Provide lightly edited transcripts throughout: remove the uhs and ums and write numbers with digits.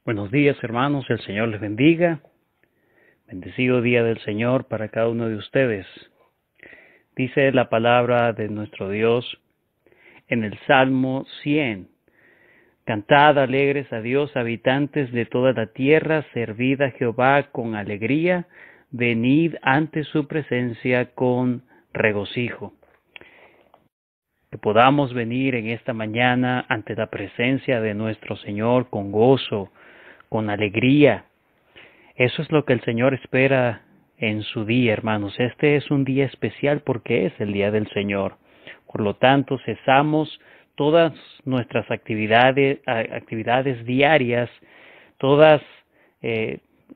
Buenos días, hermanos, el Señor les bendiga. Bendecido día del Señor para cada uno de ustedes. Dice la palabra de nuestro Dios en el Salmo 100. Cantad alegres a Dios, habitantes de toda la tierra, servid a Jehová con alegría, venid ante su presencia con regocijo. Que podamos venir en esta mañana ante la presencia de nuestro Señor con gozo, con alegría. Eso es lo que el Señor espera en su día, hermanos. Este es un día especial porque es el día del Señor. Por lo tanto, cesamos todas nuestras actividades diarias, todas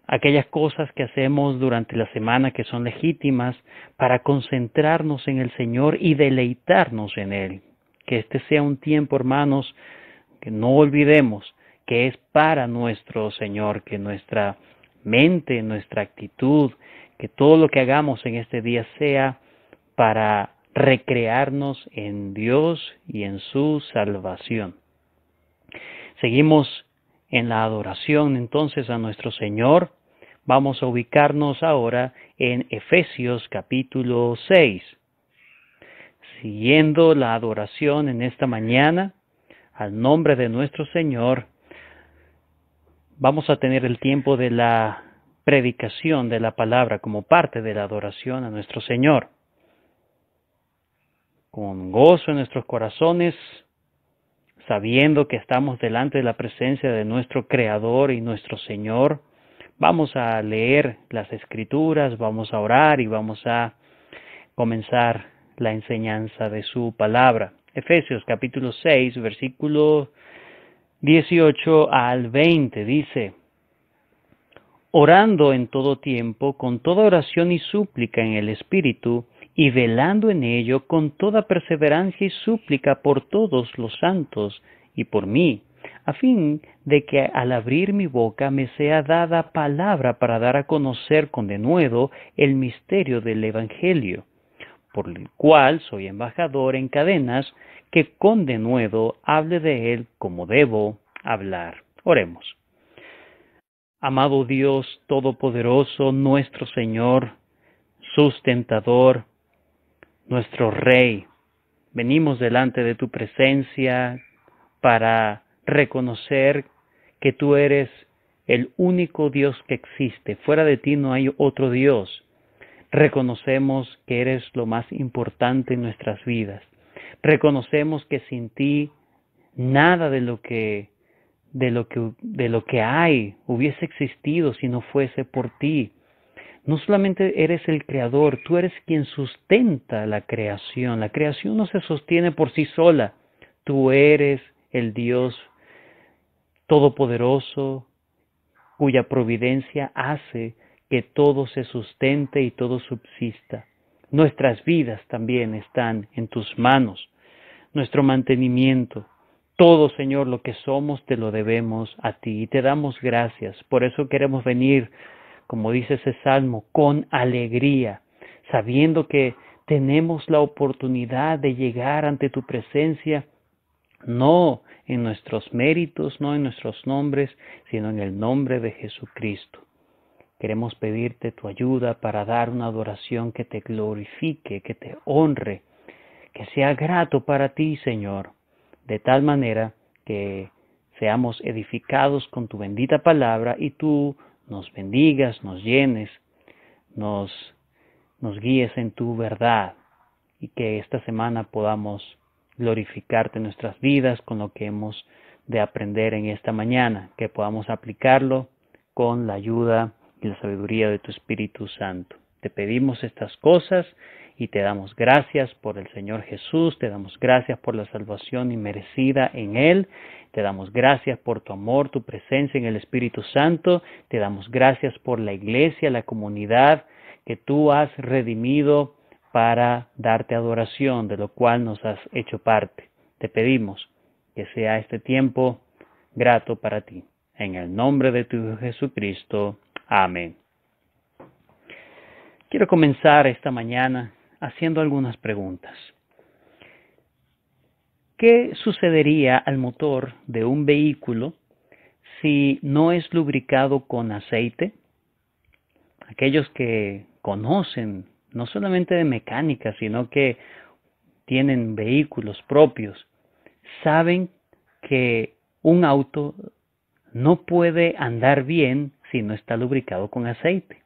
aquellas cosas que hacemos durante la semana que son legítimas para concentrarnos en el Señor y deleitarnos en Él. Que este sea un tiempo, hermanos, que no olvidemos que es para nuestro Señor, que nuestra mente, nuestra actitud, que todo lo que hagamos en este día sea para recrearnos en Dios y en su salvación. Seguimos en la adoración entonces a nuestro Señor. Vamos a ubicarnos ahora en Efesios capítulo 6. Siguiendo la adoración en esta mañana, al nombre de nuestro Señor, vamos a tener el tiempo de la predicación de la palabra como parte de la adoración a nuestro Señor. Con gozo en nuestros corazones, sabiendo que estamos delante de la presencia de nuestro Creador y nuestro Señor, vamos a leer las Escrituras, vamos a orar y vamos a comenzar la enseñanza de su palabra. Efesios capítulo 6, versículo 18 al 20 dice: orando en todo tiempo, con toda oración y súplica en el Espíritu, y velando en ello con toda perseverancia y súplica por todos los santos y por mí, a fin de que al abrir mi boca me sea dada palabra para dar a conocer con denuedo el misterio del Evangelio, por el cual soy embajador en cadenas, que con denuedo hable de él como debo hablar. Oremos. Amado Dios Todopoderoso, nuestro Señor, sustentador, nuestro Rey, venimos delante de tu presencia para reconocer que tú eres el único Dios que existe. Fuera de ti no hay otro Dios. Reconocemos que eres lo más importante en nuestras vidas. Reconocemos que sin ti nada de lo que hay hubiese existido si no fuese por ti. No solamente eres el creador, tú eres quien sustenta la creación. La creación no se sostiene por sí sola. Tú eres el Dios todopoderoso, cuya providencia hace que todo se sustente y todo subsista. Nuestras vidas también están en tus manos. Nuestro mantenimiento, todo, Señor, lo que somos te lo debemos a ti y te damos gracias. Por eso queremos venir, como dice ese salmo, con alegría, sabiendo que tenemos la oportunidad de llegar ante tu presencia, no en nuestros méritos, no en nuestros nombres, sino en el nombre de Jesucristo. Queremos pedirte tu ayuda para dar una adoración que te glorifique, que te honre, que sea grato para ti, Señor, de tal manera que seamos edificados con tu bendita palabra y tú nos bendigas, nos llenes, nos guíes en tu verdad y que esta semana podamos glorificarte en nuestras vidas con lo que hemos de aprender en esta mañana, que podamos aplicarlo con la ayuda y la sabiduría de tu Espíritu Santo. Te pedimos estas cosas y te damos gracias por el Señor Jesús, te damos gracias por la salvación inmerecida en Él, te damos gracias por tu amor, tu presencia en el Espíritu Santo, te damos gracias por la iglesia, la comunidad que tú has redimido para darte adoración, de lo cual nos has hecho parte. Te pedimos que sea este tiempo grato para ti. En el nombre de tu Hijo Jesucristo. Amén. Quiero comenzar esta mañana haciendo algunas preguntas. ¿Qué sucedería al motor de un vehículo si no es lubricado con aceite? Aquellos que conocen no solamente de mecánica, sino que tienen vehículos propios, saben que un auto no puede andar bien si no está lubricado con aceite.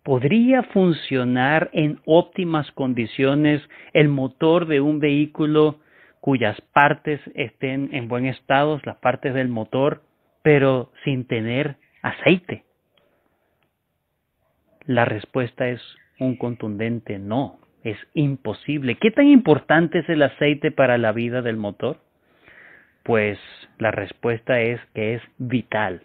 ¿Podría funcionar en óptimas condiciones el motor de un vehículo cuyas partes estén en buen estado, las partes del motor, pero sin tener aceite? La respuesta es un contundente no, es imposible. ¿Qué tan importante es el aceite para la vida del motor? Pues la respuesta es que es vital.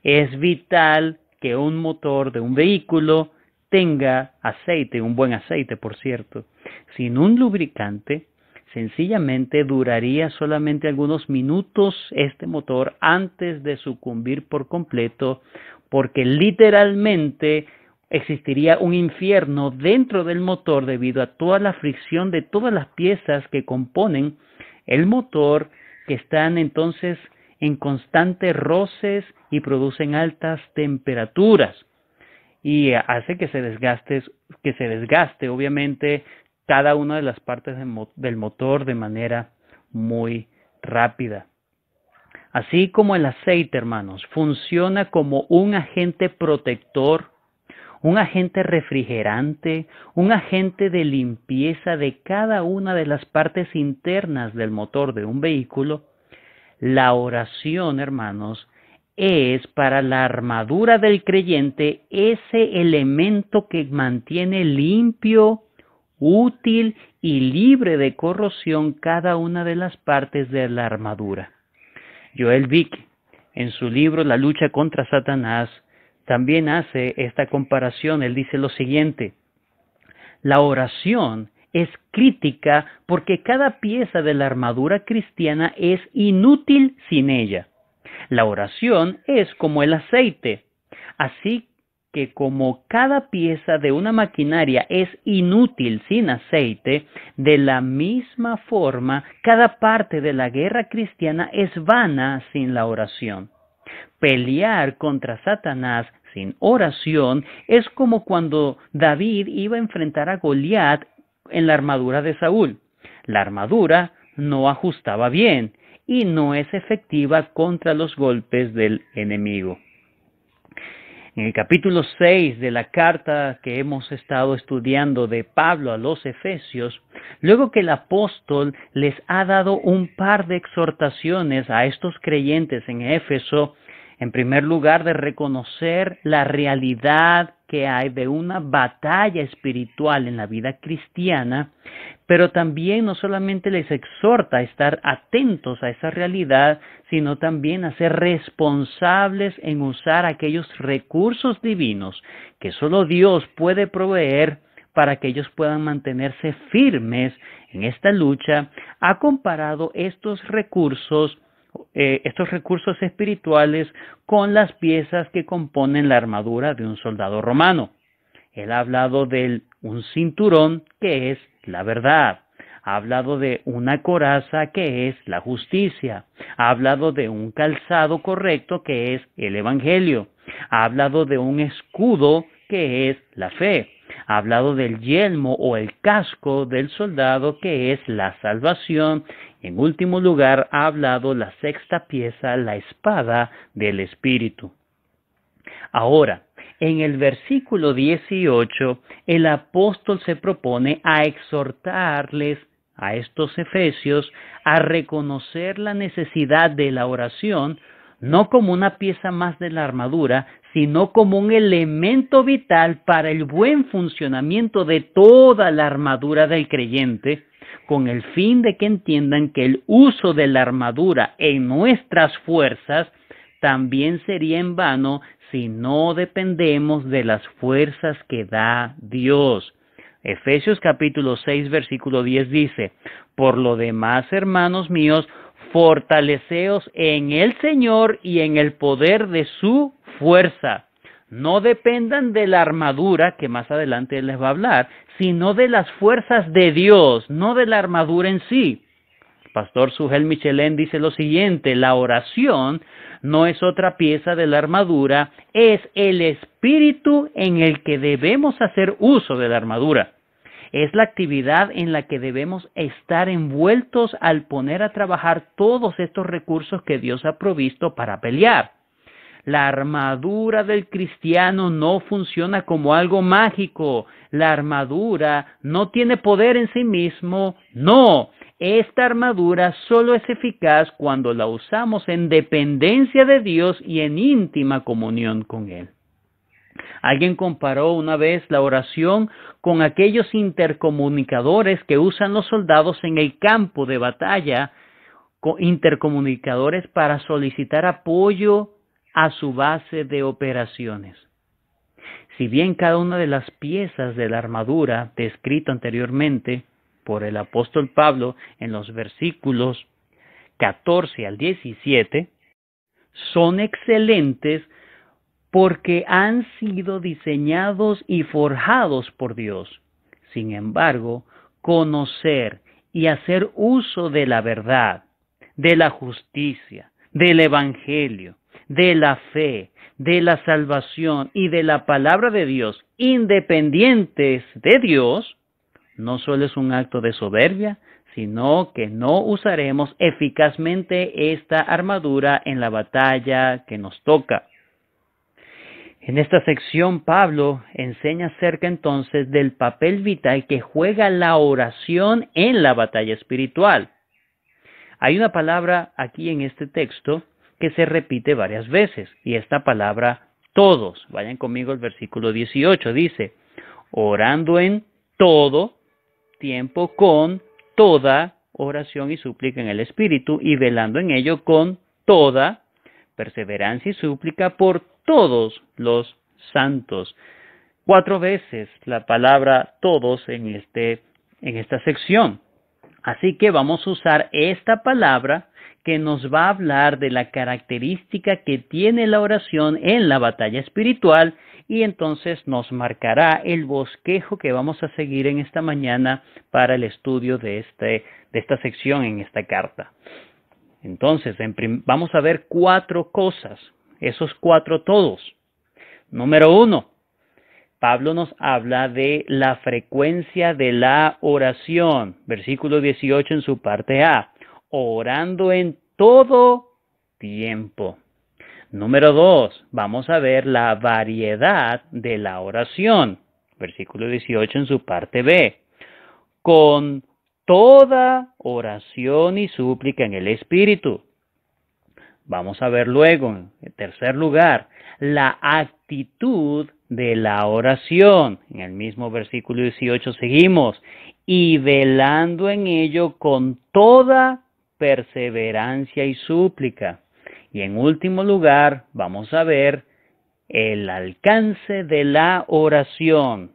Es vital que un motor de un vehículo tenga aceite, un buen aceite, por cierto. Sin un lubricante, sencillamente duraría solamente algunos minutos este motor antes de sucumbir por completo, porque literalmente existiría un infierno dentro del motor debido a toda la fricción de todas las piezas que componen el motor, que están entonces en constantes roces y producen altas temperaturas. Y hace que se desgaste obviamente cada una de las partes del motor de manera muy rápida. Así como el aceite, hermanos, funciona como un agente protector, un agente refrigerante, un agente de limpieza de cada una de las partes internas del motor de un vehículo, la oración, hermanos, es para la armadura del creyente ese elemento que mantiene limpio, útil y libre de corrosión cada una de las partes de la armadura. Joel Vick, en su libro La lucha contra Satanás, también hace esta comparación. Él dice lo siguiente: la oración es crítica porque cada pieza de la armadura cristiana es inútil sin ella. La oración es como el aceite, así que como cada pieza de una maquinaria es inútil sin aceite, de la misma forma, cada parte de la guerra cristiana es vana sin la oración. Pelear contra Satanás sin oración es como cuando David iba a enfrentar a Goliat en la armadura de Saúl. La armadura no ajustaba bien y no es efectiva contra los golpes del enemigo. En el capítulo 6 de la carta que hemos estado estudiando de Pablo a los Efesios, luego que el apóstol les ha dado un par de exhortaciones a estos creyentes en Éfeso, en primer lugar, de reconocer la realidad que hay de una batalla espiritual en la vida cristiana, pero también no solamente les exhorta a estar atentos a esa realidad, sino también a ser responsables en usar aquellos recursos divinos que solo Dios puede proveer para que ellos puedan mantenerse firmes en esta lucha. Ha comparado estos recursos espirituales con las piezas que componen la armadura de un soldado romano. Él ha hablado de un cinturón, que es la verdad. Ha hablado de una coraza, que es la justicia. Ha hablado de un calzado correcto, que es el evangelio. Ha hablado de un escudo, que es la fe. Ha hablado del yelmo o el casco del soldado, que es la salvación. En último lugar, ha hablado la sexta pieza, la espada del Espíritu. Ahora, en el versículo 18, el apóstol se propone a exhortarles a estos efesios a reconocer la necesidad de la oración, no como una pieza más de la armadura, sino como un elemento vital para el buen funcionamiento de toda la armadura del creyente, con el fin de que entiendan que el uso de la armadura en nuestras fuerzas también sería en vano si no dependemos de las fuerzas que da Dios. Efesios capítulo 6, versículo 10 dice: por lo demás, hermanos míos, fortaleceos en el Señor y en el poder de su fuerza. No dependan de la armadura, que más adelante les va a hablar, sino de las fuerzas de Dios, no de la armadura en sí. Pastor Sugel Michelén dice lo siguiente: la oración no es otra pieza de la armadura, es el espíritu en el que debemos hacer uso de la armadura. Es la actividad en la que debemos estar envueltos al poner a trabajar todos estos recursos que Dios ha provisto para pelear. La armadura del cristiano no funciona como algo mágico. La armadura no tiene poder en sí mismo. No, esta armadura solo es eficaz cuando la usamos en dependencia de Dios y en íntima comunión con Él. Alguien comparó una vez la oración con aquellos intercomunicadores que usan los soldados en el campo de batalla, intercomunicadores para solicitar apoyo a su base de operaciones. Si bien cada una de las piezas de la armadura descrito anteriormente por el apóstol Pablo en los versículos 14 al 17 son excelentes porque han sido diseñados y forjados por Dios. Sin embargo, conocer y hacer uso de la verdad, de la justicia, del evangelio, de la fe, de la salvación y de la palabra de Dios, independientes de Dios, no solo es un acto de soberbia, sino que no usaremos eficazmente esta armadura en la batalla que nos toca. En esta sección, Pablo enseña acerca entonces del papel vital que juega la oración en la batalla espiritual. Hay una palabra aquí en este texto que se repite varias veces, y esta palabra todos. Vayan conmigo al versículo 18, dice, orando en todo tiempo con toda oración y súplica en el Espíritu, y velando en ello con toda perseverancia y súplica por todos los santos. 4 veces la palabra todos en esta sección. Así que vamos a usar esta palabra que nos va a hablar de la característica que tiene la oración en la batalla espiritual, y entonces nos marcará el bosquejo que vamos a seguir en esta mañana para el estudio de esta sección en esta carta. Entonces, vamos a ver 4 cosas, esos 4 todos. Número 1, Pablo nos habla de la frecuencia de la oración. Versículo 18 en su parte A. Orando en todo tiempo. Número 2, vamos a ver la variedad de la oración. Versículo 18 en su parte B. Con toda oración y súplica en el Espíritu. Vamos a ver luego, en tercer lugar, la actitud de la oración. En el mismo versículo 18 seguimos. Y velando en ello con toda perseverancia y súplica. Y en último lugar, vamos a ver el alcance de la oración.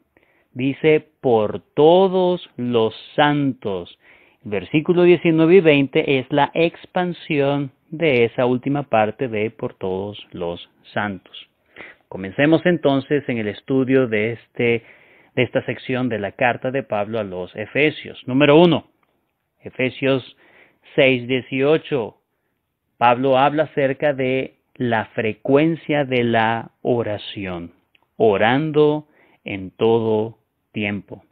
Dice, por todos los santos. Versículo 19 y 20 es la expansión de esa última parte de por todos los santos. Comencemos entonces en el estudio de esta sección de la carta de Pablo a los Efesios. Número 1, Efesios 6:18. Pablo habla acerca de la frecuencia de la oración, orando en todo tiempo.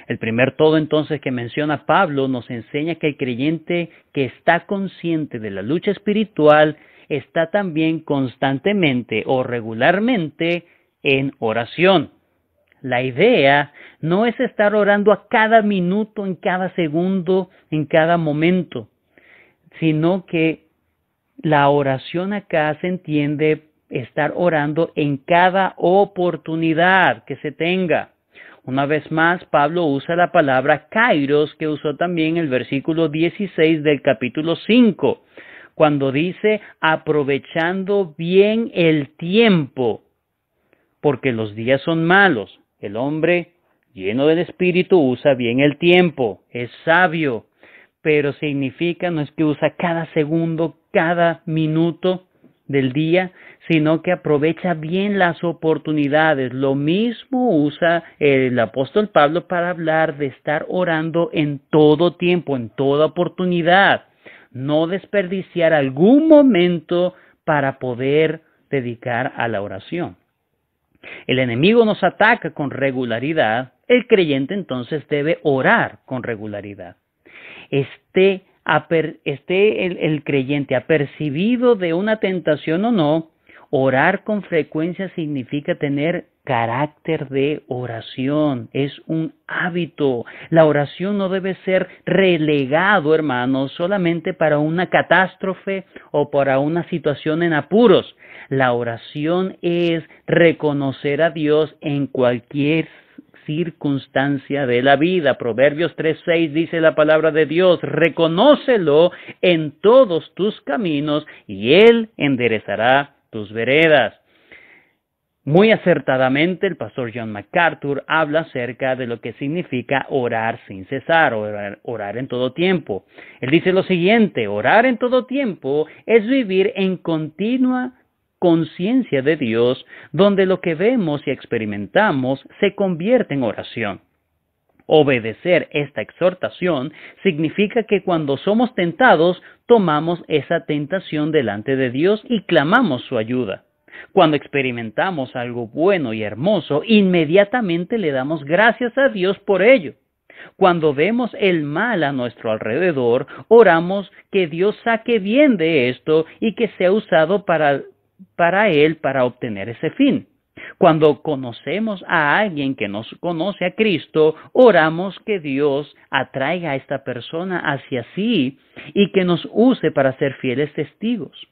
El primer todo entonces que menciona Pablo nos enseña que el creyente que está consciente de la lucha espiritual está también constantemente o regularmente en oración. La idea no es estar orando a cada minuto, en cada segundo, en cada momento, sino que la oración acá se entiende estar orando en cada oportunidad que se tenga. Una vez más, Pablo usa la palabra kairos, que usó también el versículo 16 del capítulo 5, cuando dice aprovechando bien el tiempo, porque los días son malos. El hombre lleno del Espíritu usa bien el tiempo, es sabio, pero significa no es que usa cada segundo, cada minuto del día, sino que aprovecha bien las oportunidades. Lo mismo usa el apóstol Pablo para hablar de estar orando en todo tiempo, en toda oportunidad. no desperdiciar algún momento para poder dedicar a la oración. El enemigo nos ataca con regularidad, el creyente entonces debe orar con regularidad. Esté el creyente apercibido de una tentación o no, orar con frecuencia significa tener carácter de oración, es un hábito. La oración no debe ser relegado, hermanos, solamente para una catástrofe o para una situación en apuros. La oración es reconocer a Dios en cualquier circunstancia de la vida. Proverbios 3:6 dice la palabra de Dios: reconócelo en todos tus caminos y Él enderezará tus veredas. Muy acertadamente el pastor John MacArthur habla acerca de lo que significa orar sin cesar, orar en todo tiempo. Él dice lo siguiente: orar en todo tiempo es vivir en continua conciencia de Dios, donde lo que vemos y experimentamos se convierte en oración. Obedecer esta exhortación significa que cuando somos tentados, tomamos esa tentación delante de Dios y clamamos su ayuda. Cuando experimentamos algo bueno y hermoso, inmediatamente le damos gracias a Dios por ello. Cuando vemos el mal a nuestro alrededor, oramos que Dios saque bien de esto y que sea usado para Él para obtener ese fin. Cuando conocemos a alguien que nos conoce a Cristo, oramos que Dios atraiga a esta persona hacia sí y que nos use para ser fieles testigos.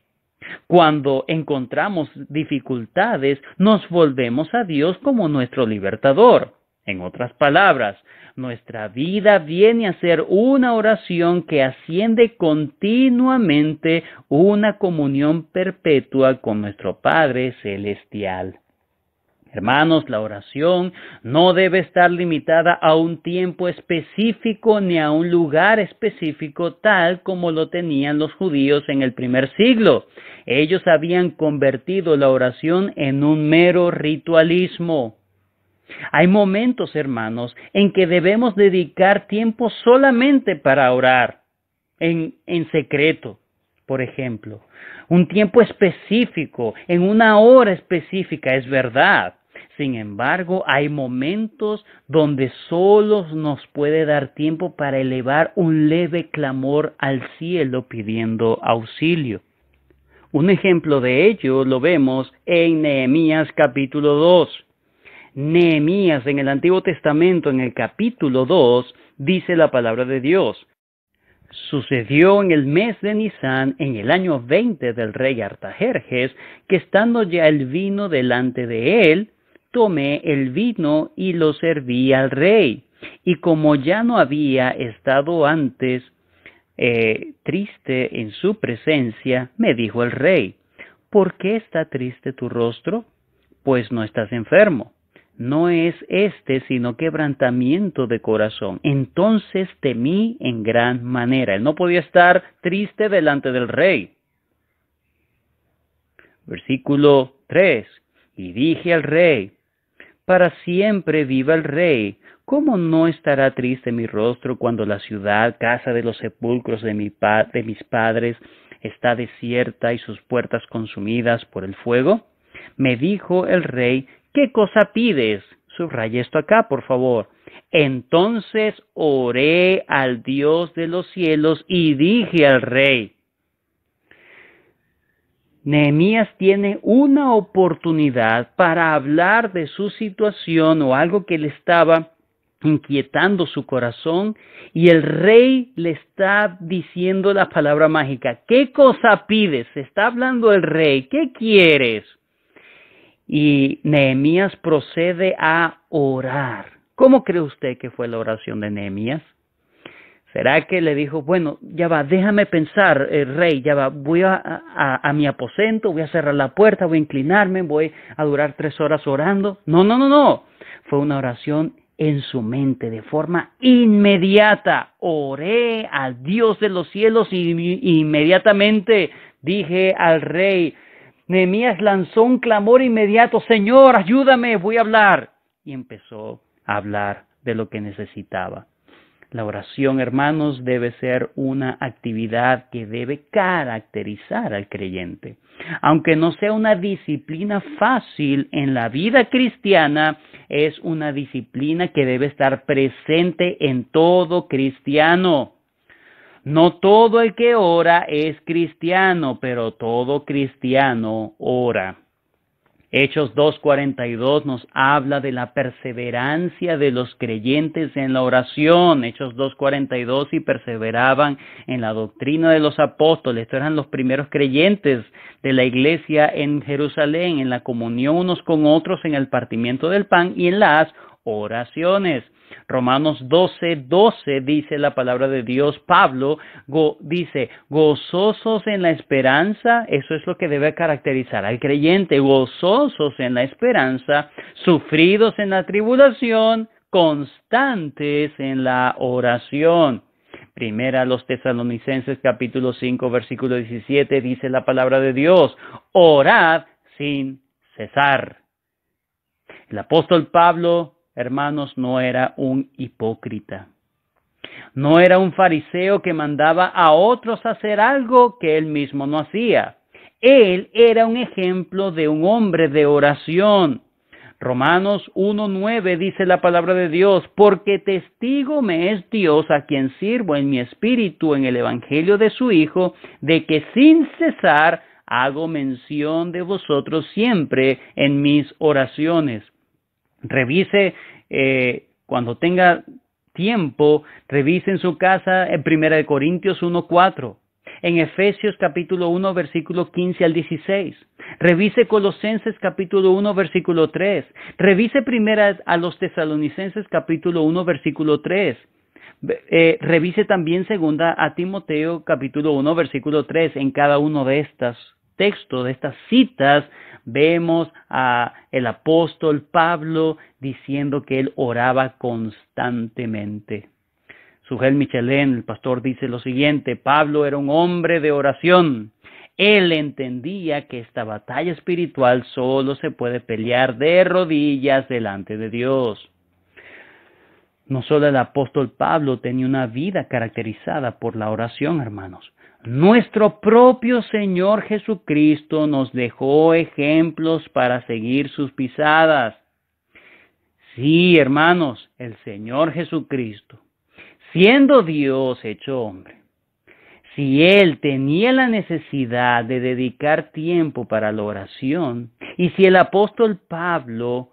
Cuando encontramos dificultades, nos volvemos a Dios como nuestro libertador. En otras palabras, nuestra vida viene a ser una oración que asciende continuamente, una comunión perpetua con nuestro Padre Celestial. Hermanos, la oración no debe estar limitada a un tiempo específico ni a un lugar específico, tal como lo tenían los judíos en el primer siglo. Ellos habían convertido la oración en un mero ritualismo. Hay momentos, hermanos, en que debemos dedicar tiempo solamente para orar, en secreto, por ejemplo. Un tiempo específico, en una hora específica, es verdad. Sin embargo, hay momentos donde solo nos puede dar tiempo para elevar un leve clamor al cielo pidiendo auxilio. Un ejemplo de ello lo vemos en Nehemías capítulo 2. Nehemías en el Antiguo Testamento, en el capítulo 2, dice la palabra de Dios: sucedió en el mes de Nisán, en el año 20 del rey Artajerjes, que estando ya el vino delante de él, tomé el vino y lo serví al rey. Y como ya no había estado antes triste en su presencia, me dijo el rey: ¿por qué está triste tu rostro? Pues no estás enfermo. No es sino quebrantamiento de corazón. Entonces temí en gran manera. Él no podía estar triste delante del rey. Versículo 3. Y dije al rey: para siempre viva el rey. ¿Cómo no estará triste mi rostro cuando la ciudad, casa de los sepulcros de mis padres, está desierta y sus puertas consumidas por el fuego? Me dijo el rey: ¿qué cosa pides? Subraya esto acá, por favor. Entonces oré al Dios de los cielos y dije al rey. Nehemías tiene una oportunidad para hablar de su situación o algo que le estaba inquietando su corazón, y el rey le está diciendo la palabra mágica. ¿Qué cosa pides? Se está hablando el rey. ¿Qué quieres? Y Nehemías procede a orar. ¿Cómo cree usted que fue la oración de Nehemías? ¿Será que le dijo: bueno, ya va, déjame pensar, rey, ya va, voy a mi aposento, voy a cerrar la puerta, voy a inclinarme, voy a durar 3 horas orando? No. Fue una oración en su mente, de forma inmediata. Oré al Dios de los cielos y inmediatamente dije al rey. Nehemías lanzó un clamor inmediato: Señor, ayúdame, voy a hablar. Y empezó a hablar de lo que necesitaba. La oración, hermanos, debe ser una actividad que debe caracterizar al creyente. Aunque no sea una disciplina fácil en la vida cristiana, es una disciplina que debe estar presente en todo cristiano. No todo el que ora es cristiano, pero todo cristiano ora. Hechos 2:42 nos habla de la perseverancia de los creyentes en la oración. Hechos 2:42, y perseveraban en la doctrina de los apóstoles. Estos eran los primeros creyentes de la iglesia en Jerusalén, en la comunión unos con otros, en el partimiento del pan y en las oraciones. Romanos 12:12 dice la palabra de Dios. Pablo dice, gozosos en la esperanza. Eso es lo que debe caracterizar al creyente, gozosos en la esperanza, sufridos en la tribulación, constantes en la oración. Primera a los Tesalonicenses capítulo 5 versículo 17 dice la palabra de Dios, orad sin cesar. El apóstol Pablo, hermanos, no era un hipócrita. No era un fariseo que mandaba a otros a hacer algo que él mismo no hacía. Él era un ejemplo de un hombre de oración. Romanos 1:9 dice la palabra de Dios, porque testigo me es Dios a quien sirvo en mi espíritu en el evangelio de su Hijo, de que sin cesar hago mención de vosotros siempre en mis oraciones. Revise, cuando tenga tiempo, revise en su casa en 1 Corintios 1:4, en Efesios capítulo 1 versículo 15 al 16, revise Colosenses capítulo 1 versículo 3, revise primera a los Tesalonicenses capítulo 1 versículo 3, revise también segunda a Timoteo capítulo 1 versículo 3. En cada uno de estos textos, de estas citas, vemos a el apóstol Pablo diciendo que él oraba constantemente. Sugel Michelén, el pastor, dice lo siguiente: Pablo era un hombre de oración. Él entendía que esta batalla espiritual solo se puede pelear de rodillas delante de Dios. No solo el apóstol Pablo tenía una vida caracterizada por la oración, hermanos. Nuestro propio Señor Jesucristo nos dejó ejemplos para seguir sus pisadas. Sí, hermanos, el Señor Jesucristo, siendo Dios hecho hombre, si Él tenía la necesidad de dedicar tiempo para la oración, y si el apóstol Pablo,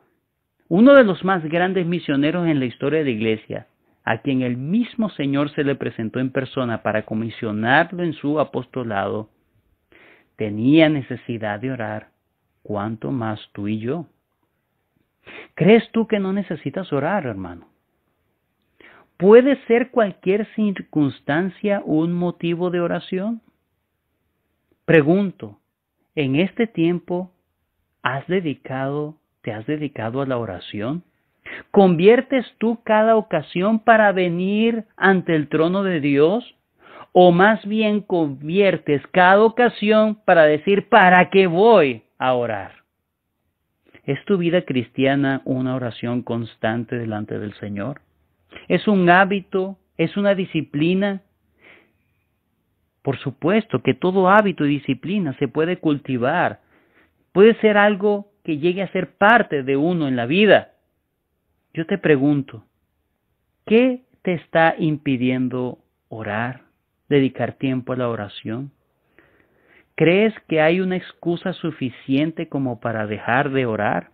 uno de los más grandes misioneros en la historia de la iglesia, a quien el mismo Señor se le presentó en persona para comisionarlo en su apostolado, tenía necesidad de orar, ¿cuánto más tú y yo? ¿Crees tú que no necesitas orar, hermano? ¿Puede ser cualquier circunstancia un motivo de oración? Pregunto, ¿en este tiempo te has dedicado a la oración? ¿Conviertes tú cada ocasión para venir ante el trono de Dios? ¿O más bien conviertes cada ocasión para decir, ¿para qué voy a orar? ¿Es tu vida cristiana una oración constante delante del Señor? ¿Es un hábito? ¿Es una disciplina? Por supuesto que todo hábito y disciplina se puede cultivar. Puede ser algo que llegue a ser parte de uno en la vida. Yo te pregunto, ¿qué te está impidiendo orar, dedicar tiempo a la oración? ¿Crees que hay una excusa suficiente como para dejar de orar?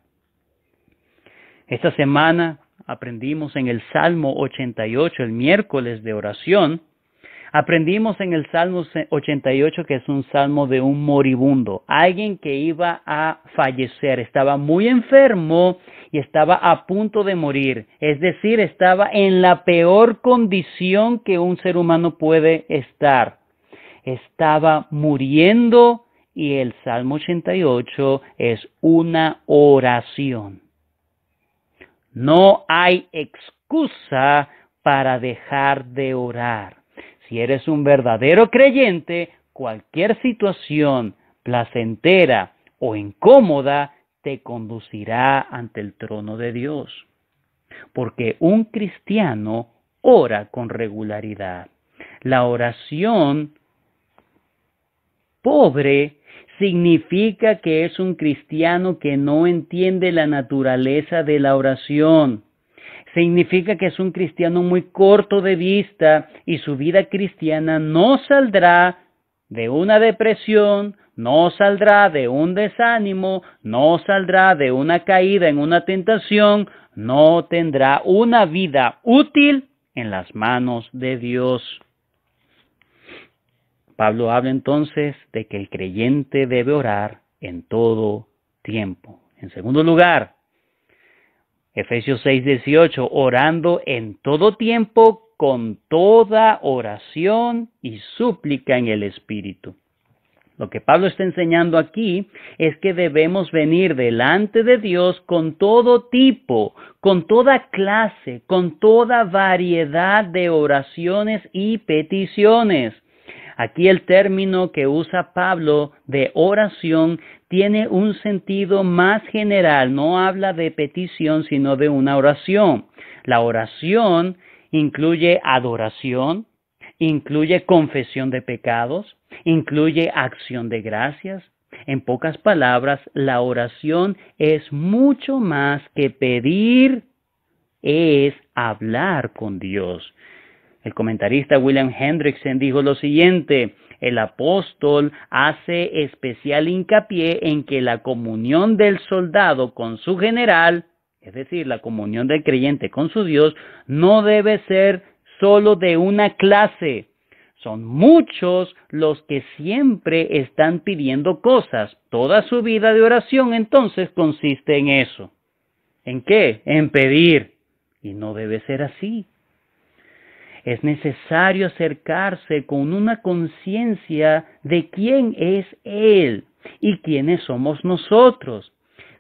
Esta semana aprendimos en el Salmo 88, el miércoles de oración. Aprendimos en el Salmo 88 que es un salmo de un moribundo, alguien que iba a fallecer, estaba muy enfermo y estaba a punto de morir, es decir, estaba en la peor condición que un ser humano puede estar. Estaba muriendo y el Salmo 88 es una oración. No hay excusa para dejar de orar. Si eres un verdadero creyente, cualquier situación placentera o incómoda te conducirá ante el trono de Dios. Porque un cristiano ora con regularidad. La oración pobre significa que es un cristiano que no entiende la naturaleza de la oración. Significa que es un cristiano muy corto de vista y su vida cristiana no saldrá de una depresión, no saldrá de un desánimo, no saldrá de una caída en una tentación, no tendrá una vida útil en las manos de Dios. Pablo habla entonces de que el creyente debe orar en todo tiempo. En segundo lugar, Efesios 6:18, orando en todo tiempo con toda oración y súplica en el Espíritu. Lo que Pablo está enseñando aquí es que debemos venir delante de Dios con todo tipo, con toda clase, con toda variedad de oraciones y peticiones. Aquí el término que usa Pablo de oración tiene un sentido más general, no habla de petición, sino de una oración. La oración incluye adoración, incluye confesión de pecados, incluye acción de gracias. En pocas palabras, la oración es mucho más que pedir, es hablar con Dios. El comentarista William Hendrickson dijo lo siguiente: el apóstol hace especial hincapié en que la comunión del soldado con su general, es decir, la comunión del creyente con su Dios, no debe ser solo de una clase. Son muchos los que siempre están pidiendo cosas. Toda su vida de oración entonces consiste en eso. ¿En qué? En pedir. Y no debe ser así. Es necesario acercarse con una conciencia de quién es Él y quiénes somos nosotros.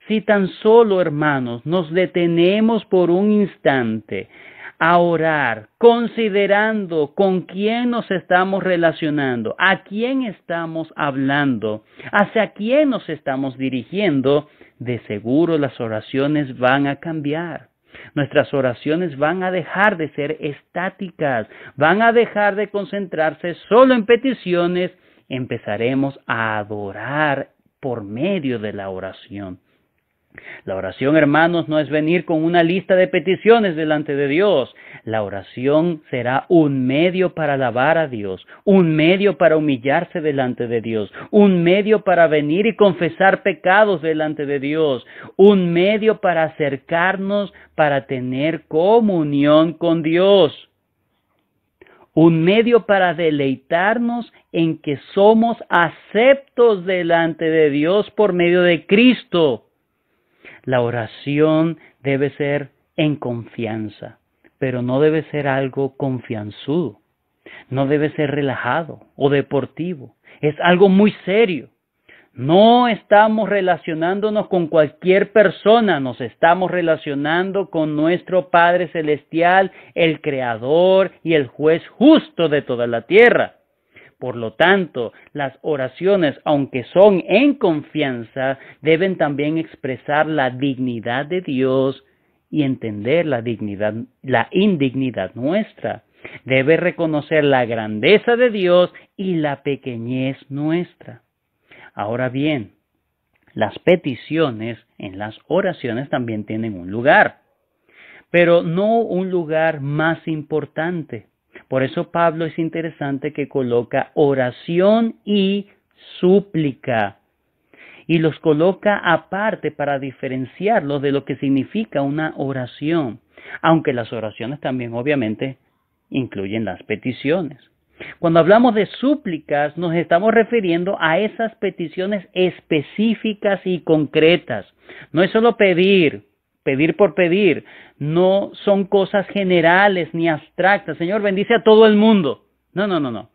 Si tan solo, hermanos, nos detenemos por un instante a orar, considerando con quién nos estamos relacionando, a quién estamos hablando, hacia quién nos estamos dirigiendo, de seguro las oraciones van a cambiar. Nuestras oraciones van a dejar de ser estáticas, van a dejar de concentrarse solo en peticiones, empezaremos a adorar por medio de la oración. La oración, hermanos, no es venir con una lista de peticiones delante de Dios. La oración será un medio para alabar a Dios, un medio para humillarse delante de Dios, un medio para venir y confesar pecados delante de Dios, un medio para acercarnos, para tener comunión con Dios, un medio para deleitarnos en que somos aceptos delante de Dios por medio de Cristo. La oración debe ser en confianza, pero no debe ser algo confianzudo, no debe ser relajado o deportivo, es algo muy serio. No estamos relacionándonos con cualquier persona, nos estamos relacionando con nuestro Padre Celestial, el Creador y el Juez justo de toda la tierra. Por lo tanto, las oraciones, aunque son en confianza, deben también expresar la dignidad de Dios y entender la indignidad nuestra. Debe reconocer la grandeza de Dios y la pequeñez nuestra. Ahora bien, las peticiones en las oraciones también tienen un lugar, pero no un lugar más importante. Por eso Pablo es interesante que coloca oración y súplica y los coloca aparte para diferenciarlos de lo que significa una oración, aunque las oraciones también obviamente incluyen las peticiones. Cuando hablamos de súplicas nos estamos refiriendo a esas peticiones específicas y concretas. No es solo pedir por pedir, no son cosas generales ni abstractas. Señor, bendice a todo el mundo. No.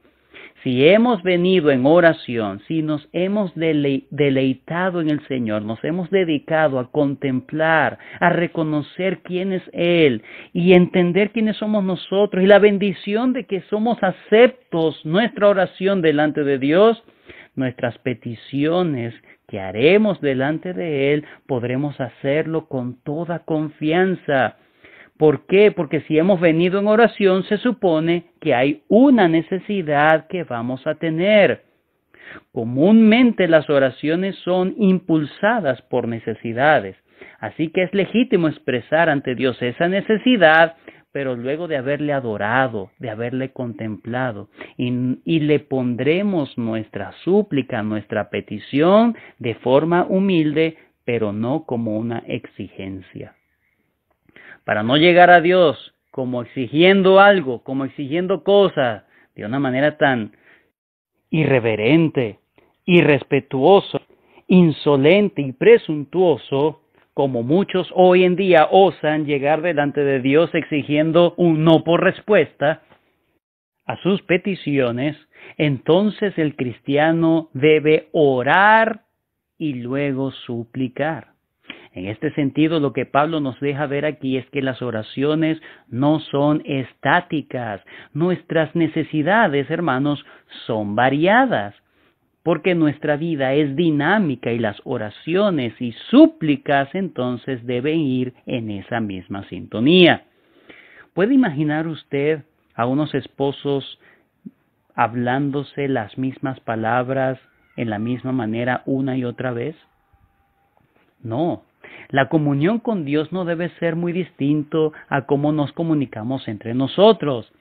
Si hemos venido en oración, si nos hemos deleitado en el Señor, nos hemos dedicado a contemplar, a reconocer quién es Él y entender quiénes somos nosotros y la bendición de que somos aceptos, nuestra oración delante de Dios, nuestras peticiones que haremos delante de Él, podremos hacerlo con toda confianza, ¿Por qué? Porque si hemos venido en oración, se supone que hay una necesidad que vamos a tener. Comúnmente las oraciones son impulsadas por necesidades, así que es legítimo expresar ante Dios esa necesidad, pero luego de haberle adorado, de haberle contemplado, y le pondremos nuestra súplica, nuestra petición de forma humilde, pero no como una exigencia. Para no llegar a Dios como exigiendo algo, como exigiendo cosas, de una manera tan irreverente, irrespetuoso, insolente y presuntuoso, como muchos hoy en día osan llegar delante de Dios exigiendo un no por respuesta a sus peticiones, entonces el cristiano debe orar y luego suplicar. En este sentido, lo que Pablo nos deja ver aquí es que las oraciones no son estáticas. Nuestras necesidades, hermanos, son variadas, porque nuestra vida es dinámica y las oraciones y súplicas entonces deben ir en esa misma sintonía. ¿Puede imaginar usted a unos esposos hablándose las mismas palabras en la misma manera una y otra vez? No. La comunión con Dios no debe ser muy distinto a cómo nos comunicamos entre nosotros.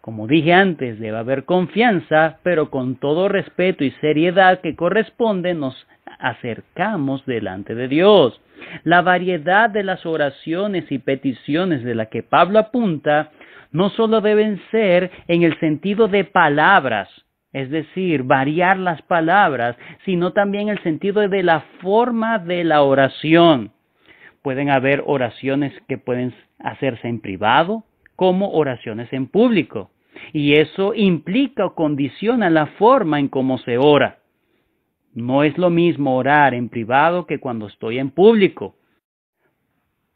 Como dije antes, debe haber confianza, pero con todo respeto y seriedad que corresponde nos acercamos delante de Dios. La variedad de las oraciones y peticiones de la que Pablo apunta no solo deben ser en el sentido de palabras, es decir, variar las palabras, sino también en el sentido de la forma de la oración. Pueden haber oraciones que pueden hacerse en privado, como oraciones en público. Y eso implica o condiciona la forma en cómo se ora. No es lo mismo orar en privado que cuando estoy en público.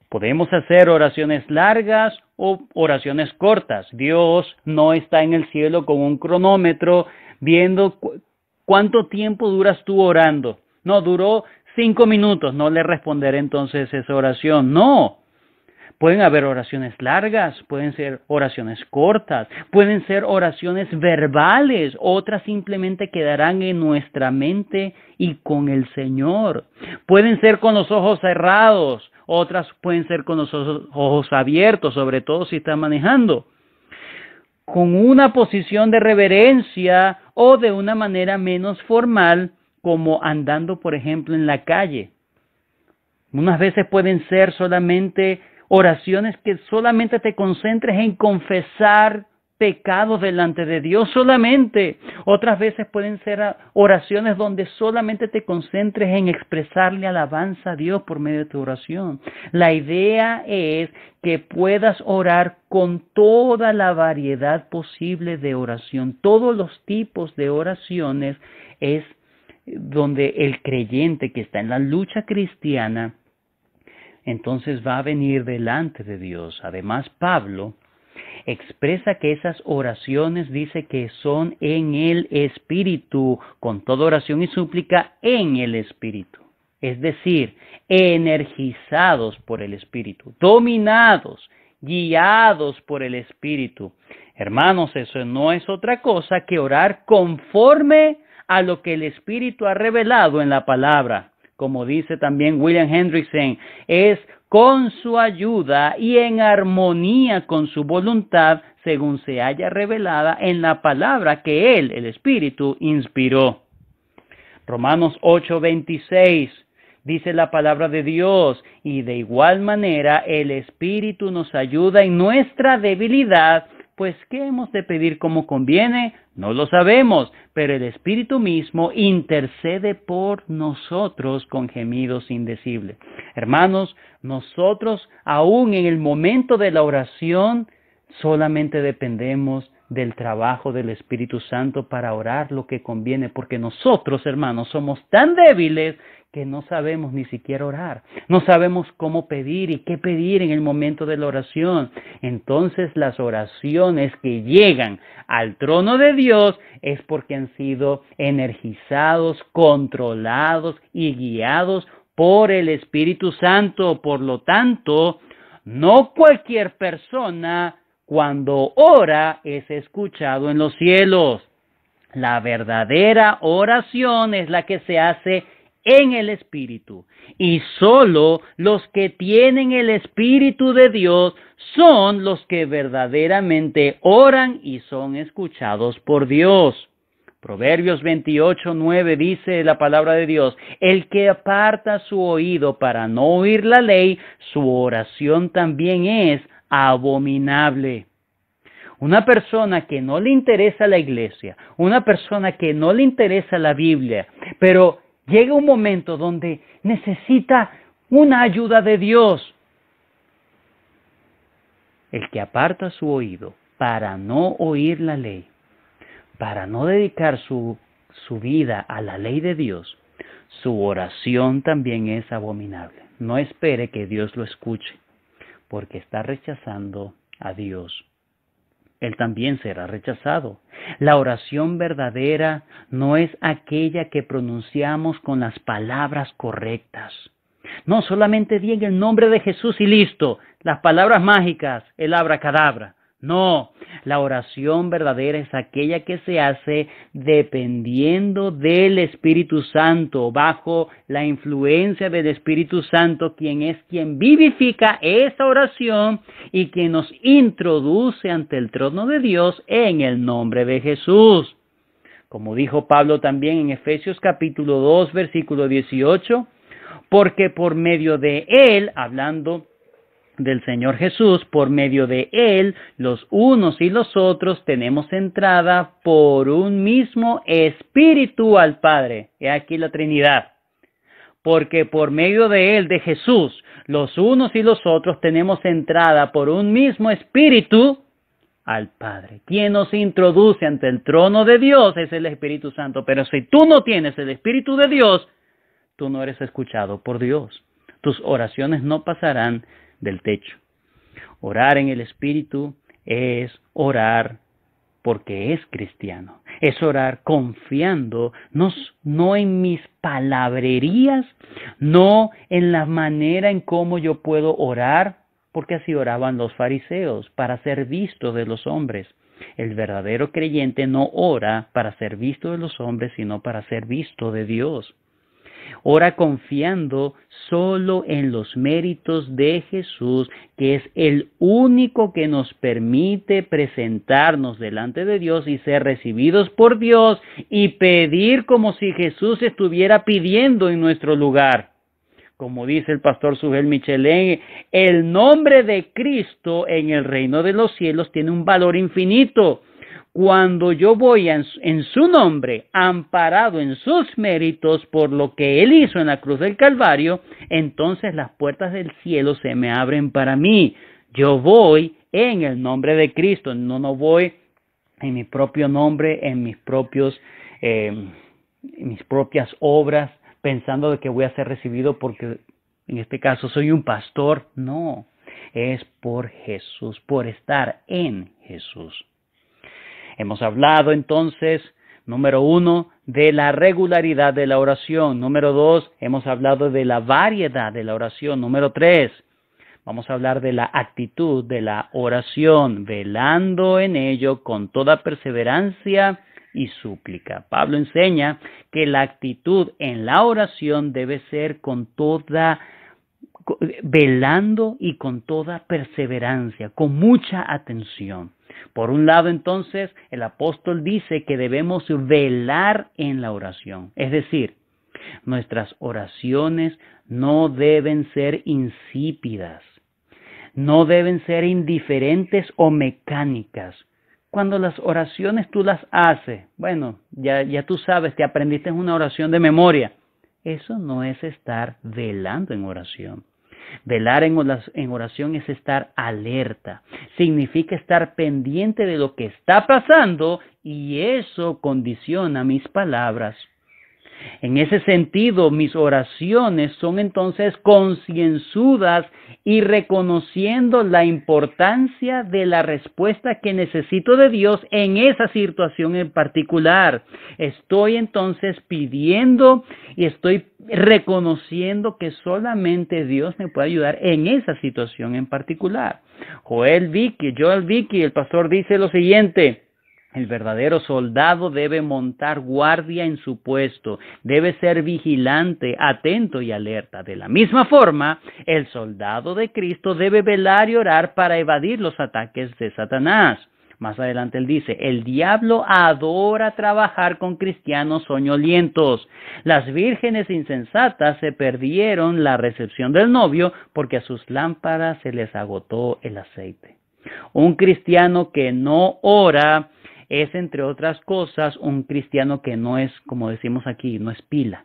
Podemos hacer oraciones largas o oraciones cortas. Dios no está en el cielo con un cronómetro viendo cuánto tiempo duras tú orando. No, duró 5 minutos, no le responderé entonces esa oración. No. Pueden haber oraciones largas, pueden ser oraciones cortas, pueden ser oraciones verbales, otras simplemente quedarán en nuestra mente y con el Señor. Pueden ser con los ojos cerrados, otras pueden ser con los ojos abiertos, sobre todo si está manejando. Con una posición de reverencia o de una manera menos formal, como andando, por ejemplo, en la calle. Unas veces pueden ser solamente oraciones que solamente te concentres en confesar pecados delante de Dios solamente. Otras veces pueden ser oraciones donde solamente te concentres en expresarle alabanza a Dios por medio de tu oración. La idea es que puedas orar con toda la variedad posible de oración. Todos los tipos de oraciones es donde el creyente que está en la lucha cristiana entonces va a venir delante de Dios. Además, Pablo expresa que esas oraciones dice que son en el Espíritu, con toda oración y súplica en el Espíritu. Es decir, energizados por el Espíritu, dominados, guiados por el Espíritu. Hermanos, eso no es otra cosa que orar conforme a lo que el Espíritu ha revelado en la palabra. Como dice también William Hendrickson, es con su ayuda y en armonía con su voluntad, según se haya revelada en la palabra que él, el Espíritu, inspiró. Romanos 8:26 dice la palabra de Dios, y de igual manera el Espíritu nos ayuda en nuestra debilidad, pues ¿qué hemos de pedir como conviene? No lo sabemos, pero el Espíritu mismo intercede por nosotros con gemidos indecibles. Hermanos, nosotros aún en el momento de la oración solamente dependemos del trabajo del Espíritu Santo para orar lo que conviene, porque nosotros, hermanos, somos tan débiles que no sabemos ni siquiera orar. No sabemos cómo pedir y qué pedir en el momento de la oración. Entonces, las oraciones que llegan al trono de Dios es porque han sido energizados, controlados y guiados por el Espíritu Santo. Por lo tanto, No cualquier persona cuando ora es escuchado en los cielos. La verdadera oración es la que se hace en el Espíritu. Y solo los que tienen el Espíritu de Dios son los que verdaderamente oran y son escuchados por Dios. Proverbios 28:9 dice la palabra de Dios: el que aparta su oído para no oír la ley, su oración también es abominable. Una persona que no le interesa la iglesia, una persona que no le interesa la Biblia, pero llega un momento donde necesita una ayuda de Dios. El que aparta su oído para no oír la ley, para no dedicar su vida a la ley de Dios, su oración también es abominable. No espere que Dios lo escuche, porque está rechazando a Dios. Él también será rechazado. La oración verdadera no es aquella que pronunciamos con las palabras correctas. No solamente diga el nombre de Jesús y listo, las palabras mágicas, el abracadabra. No, la oración verdadera es aquella que se hace dependiendo del Espíritu Santo, bajo la influencia del Espíritu Santo, quien vivifica esa oración y quien nos introduce ante el trono de Dios en el nombre de Jesús. Como dijo Pablo también en Efesios capítulo 2, versículo 18, porque por medio de Él, hablando del Señor Jesús, por medio de Él, los unos y los otros tenemos entrada por un mismo Espíritu al Padre. He aquí la Trinidad. Porque por medio de Él, de Jesús, los unos y los otros tenemos entrada por un mismo Espíritu al Padre. Quien nos introduce ante el trono de Dios es el Espíritu Santo. Pero si tú no tienes el Espíritu de Dios, tú no eres escuchado por Dios. Tus oraciones no pasarán del techo. Orar en el Espíritu es orar porque es cristiano. Es orar confiando, no en mis palabrerías, no en la manera en cómo yo puedo orar, porque así oraban los fariseos, para ser visto de los hombres. El verdadero creyente no ora para ser visto de los hombres, sino para ser visto de Dios. Ora confiando solo en los méritos de Jesús, que es el único que nos permite presentarnos delante de Dios y ser recibidos por Dios y pedir como si Jesús estuviera pidiendo en nuestro lugar. Como dice el pastor Sugel Michelén, el nombre de Cristo en el reino de los cielos tiene un valor infinito. Cuando yo voy en su nombre, amparado en sus méritos por lo que Él hizo en la cruz del Calvario, entonces las puertas del cielo se me abren para mí. Yo voy en el nombre de Cristo, no voy en mi propio nombre, en mis propias obras, pensando de que voy a ser recibido porque en este caso soy un pastor. No, es por Jesús, por estar en Jesús. Hemos hablado entonces, número 1, de la regularidad de la oración. Número 2, hemos hablado de la variedad de la oración. Número 3, vamos a hablar de la actitud de la oración, velando en ello con toda perseverancia y súplica. Pablo enseña que la actitud en la oración debe ser velando y con toda perseverancia, con mucha atención. Por un lado, entonces, el apóstol dice que debemos velar en la oración. Es decir, nuestras oraciones no deben ser insípidas, no deben ser indiferentes o mecánicas. Cuando las oraciones tú las haces, bueno, ya tú sabes, te aprendiste una oración de memoria. Eso no es estar velando en oración. Velar en oración es estar alerta. Significa estar pendiente de lo que está pasando y eso condiciona mis palabras. En ese sentido, mis oraciones son entonces concienzudas y reconociendo la importancia de la respuesta que necesito de Dios en esa situación en particular. Estoy entonces pidiendo y estoy reconociendo que solamente Dios me puede ayudar en esa situación en particular. Joel Vicky, el pastor dice lo siguiente: el verdadero soldado debe montar guardia en su puesto, debe ser vigilante, atento y alerta. De la misma forma, el soldado de Cristo debe velar y orar para evadir los ataques de Satanás. Más adelante él dice: el diablo adora trabajar con cristianos soñolientos. Las vírgenes insensatas se perdieron la recepción del novio porque a sus lámparas se les agotó el aceite. Un cristiano que no ora es, entre otras cosas, un cristiano que no es, como decimos aquí, no es pila.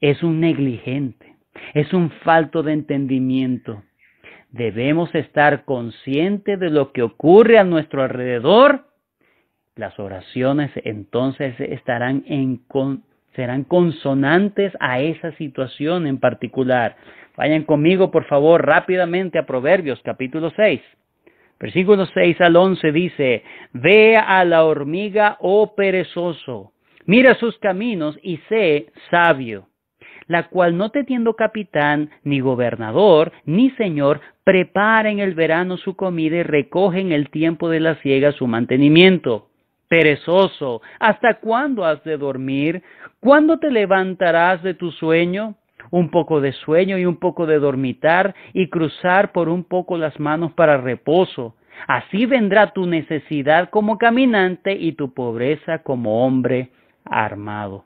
Es un negligente, es un falto de entendimiento. Debemos estar conscientes de lo que ocurre a nuestro alrededor. Las oraciones entonces serán consonantes a esa situación en particular. Vayan conmigo, por favor, rápidamente a Proverbios, capítulo 6. Versículos 6 al 11 dice: ve a la hormiga, oh perezoso, mira sus caminos y sé sabio, la cual no teniendo capitán, ni gobernador, ni señor, prepara en el verano su comida y recoge en el tiempo de la siega su mantenimiento. Perezoso, ¿hasta cuándo has de dormir? ¿Cuándo te levantarás de tu sueño? Un poco de sueño y un poco de dormitar, y cruzar por un poco las manos para reposo. Así vendrá tu necesidad como caminante y tu pobreza como hombre armado.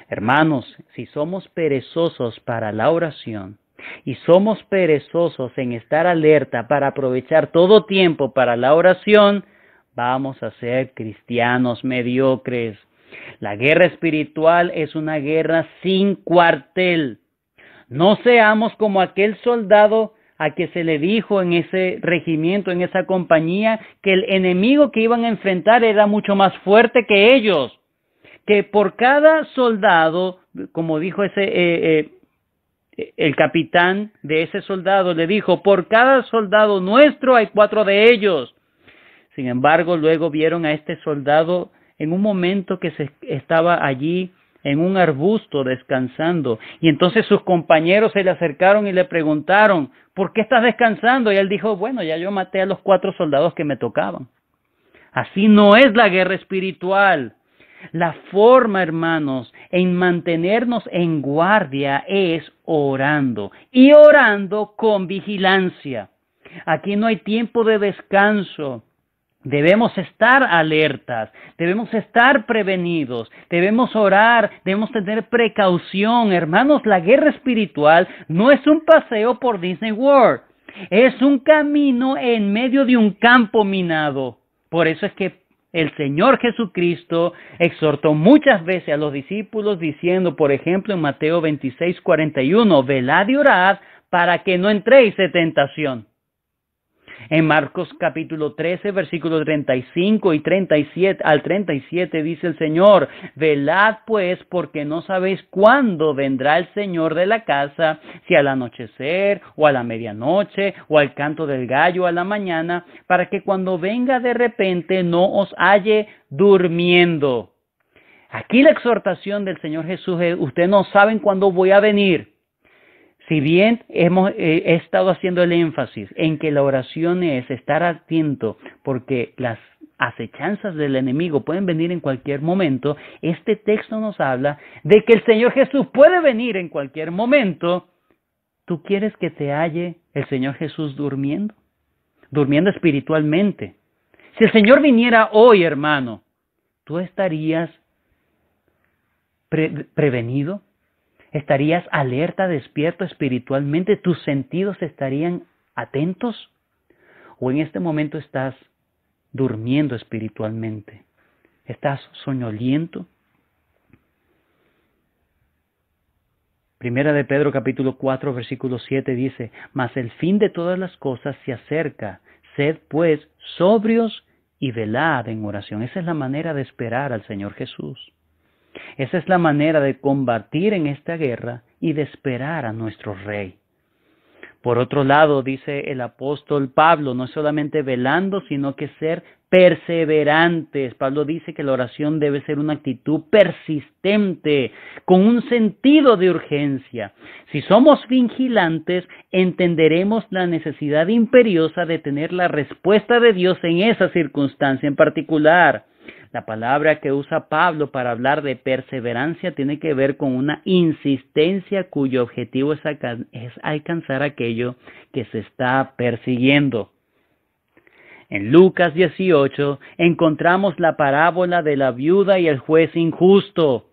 Hermanos, si somos perezosos para la oración y somos perezosos en estar alerta para aprovechar todo tiempo para la oración, vamos a ser cristianos mediocres. La guerra espiritual es una guerra sin cuartel. No seamos como aquel soldado a que se le dijo en ese regimiento, en esa compañía, que el enemigo que iban a enfrentar era mucho más fuerte que ellos. Que por cada soldado, como dijo el capitán de ese soldado, le dijo: por cada soldado nuestro hay 4 de ellos. Sin embargo, luego vieron a este soldado en un momento que estaba allí en un arbusto descansando. Y entonces sus compañeros se le acercaron y le preguntaron: ¿por qué estás descansando? Y él dijo: bueno, ya yo maté a los 4 soldados que me tocaban. Así no es la guerra espiritual. La forma, hermanos, en mantenernos en guardia es orando, y orando con vigilancia. Aquí no hay tiempo de descanso. Debemos estar alertas, debemos estar prevenidos, debemos orar, debemos tener precaución. Hermanos, la guerra espiritual no es un paseo por Disney World, es un camino en medio de un campo minado. Por eso es que el Señor Jesucristo exhortó muchas veces a los discípulos diciendo, por ejemplo, en Mateo 26:41, velad y orad para que no entréis en tentación. En Marcos capítulo 13, versículos 35 y 37 al 37 dice el Señor: velad pues, porque no sabéis cuándo vendrá el Señor de la casa, si al anochecer, o a la medianoche, o al canto del gallo a la mañana, para que cuando venga de repente no os halle durmiendo. Aquí la exhortación del Señor Jesús es: ustedes no saben cuándo voy a venir. Si bien he estado haciendo el énfasis en que la oración es estar atento porque las acechanzas del enemigo pueden venir en cualquier momento, este texto nos habla de que el Señor Jesús puede venir en cualquier momento. ¿Tú quieres que te halle el Señor Jesús durmiendo? Durmiendo espiritualmente. Si el Señor viniera hoy, hermano, ¿tú estarías prevenido? ¿Estarías alerta, despierto espiritualmente? ¿Tus sentidos estarían atentos? ¿O en este momento estás durmiendo espiritualmente? ¿Estás soñoliento? Primera de Pedro capítulo 4 versículo 7 dice: mas el fin de todas las cosas se acerca, sed pues sobrios y velad en oración. Esa es la manera de esperar al Señor Jesús. Esa es la manera de combatir en esta guerra y de esperar a nuestro Rey. Por otro lado, dice el apóstol Pablo, no solamente velando, sino que ser perseverantes. Pablo dice que la oración debe ser una actitud persistente, con un sentido de urgencia. Si somos vigilantes, entenderemos la necesidad imperiosa de tener la respuesta de Dios en esa circunstancia en particular. La palabra que usa Pablo para hablar de perseverancia tiene que ver con una insistencia cuyo objetivo es alcanzar aquello que se está persiguiendo. En Lucas 18 encontramos la parábola de la viuda y el juez injusto.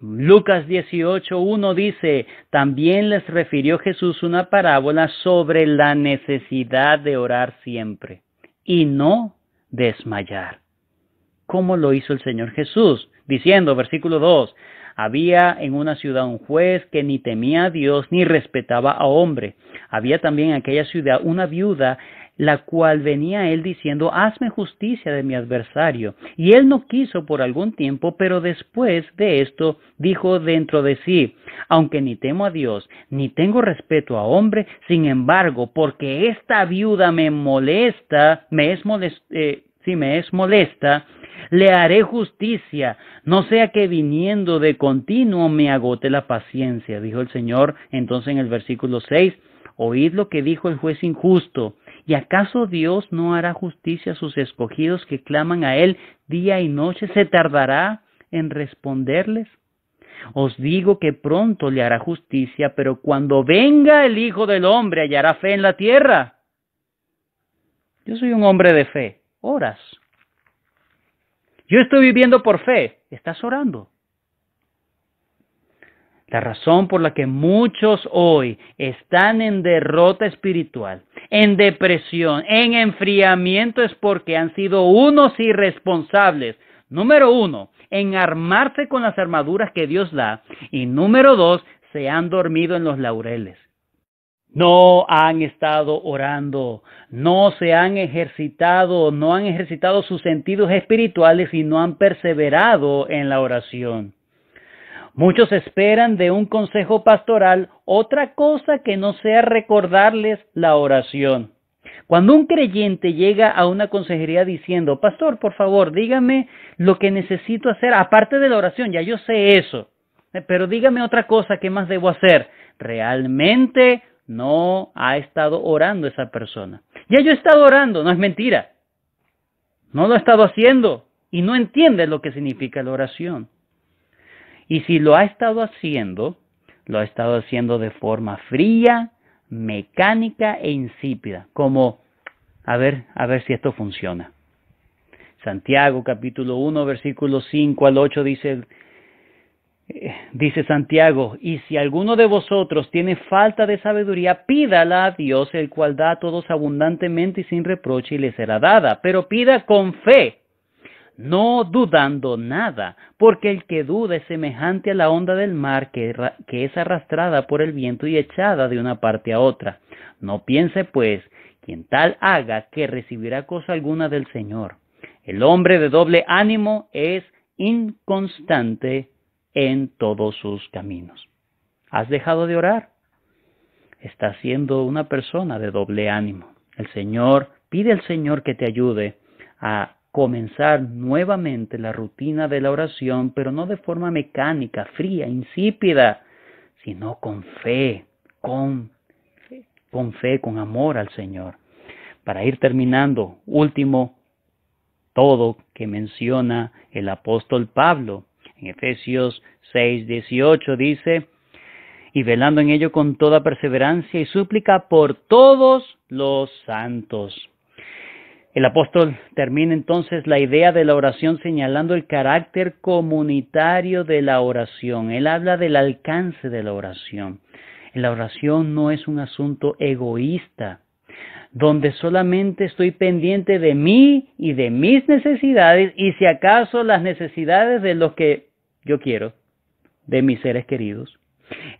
Lucas 18:1 dice, también les refirió Jesús una parábola sobre la necesidad de orar siempre y no desmayar. ¿Cómo lo hizo el Señor Jesús? Diciendo, versículo 2, había en una ciudad un juez que ni temía a Dios ni respetaba a hombre. Había también en aquella ciudad una viuda, la cual venía a él diciendo, hazme justicia de mi adversario. Y él no quiso por algún tiempo, pero después de esto dijo dentro de sí, aunque ni temo a Dios, ni tengo respeto a hombre, sin embargo, porque esta viuda me es molesta, le haré justicia, no sea que viniendo de continuo me agote la paciencia, dijo el Señor. Entonces en el versículo 6, oíd lo que dijo el juez injusto, ¿y acaso Dios no hará justicia a sus escogidos que claman a Él día y noche? ¿Se tardará en responderles? Os digo que pronto le hará justicia, pero cuando venga el Hijo del Hombre, ¿hallará fe en la tierra? Yo soy un hombre de fe. Oras. Yo estoy viviendo por fe. ¿Estás orando? La razón por la que muchos hoy están en derrota espiritual, en depresión, en enfriamiento es porque han sido unos irresponsables. Número 1, en armarse con las armaduras que Dios da. Y número 2, se han dormido en los laureles. No han estado orando, no se han ejercitado, no han ejercitado sus sentidos espirituales y no han perseverado en la oración. Muchos esperan de un consejo pastoral otra cosa que no sea recordarles la oración. Cuando un creyente llega a una consejería diciendo, pastor, por favor, dígame lo que necesito hacer, aparte de la oración, ya yo sé eso, pero dígame otra cosa, ¿qué más debo hacer? Realmente no ha estado orando esa persona. Ya yo he estado orando, no es mentira. No lo ha estado haciendo y no entiende lo que significa la oración. Y si lo ha estado haciendo de forma fría, mecánica e insípida, como a ver si esto funciona. Santiago capítulo 1 versículos 5 al 8 dice Santiago, y si alguno de vosotros tiene falta de sabiduría, pídala a Dios, el cual da a todos abundantemente y sin reproche, y le será dada, pero pida con fe, no dudando nada, porque el que duda es semejante a la onda del mar que es arrastrada por el viento y echada de una parte a otra. No piense pues, quien tal haga, que recibirá cosa alguna del Señor. El hombre de doble ánimo es inconstante en todos sus caminos. ¿Has dejado de orar? Estás siendo una persona de doble ánimo. Pide al Señor que te ayude a comenzar nuevamente la rutina de la oración, pero no de forma mecánica, fría, insípida, sino con fe, con amor al Señor. Para ir terminando, último, todo que menciona el apóstol Pablo. En Efesios 6:18 dice, y velando en ello con toda perseverancia y súplica por todos los santos. El apóstol termina entonces la idea de la oración señalando el carácter comunitario de la oración. Él habla del alcance de la oración. La oración no es un asunto egoísta, donde solamente estoy pendiente de mí y de mis necesidades y si acaso las necesidades de los que yo quiero, de mis seres queridos.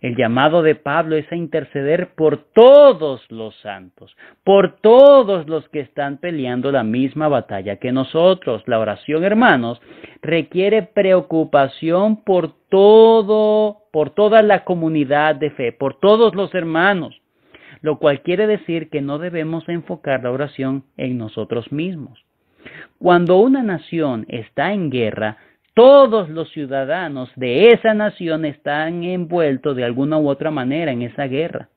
El llamado de Pablo es a interceder por todos los santos, por todos los que están peleando la misma batalla que nosotros. La oración, hermanos, requiere preocupación por toda la comunidad de fe, por todos los hermanos. lo cual quiere decir que no debemos enfocar la oración en nosotros mismos. Cuando una nación está en guerra, todos los ciudadanos de esa nación están envueltos de alguna u otra manera en esa guerra.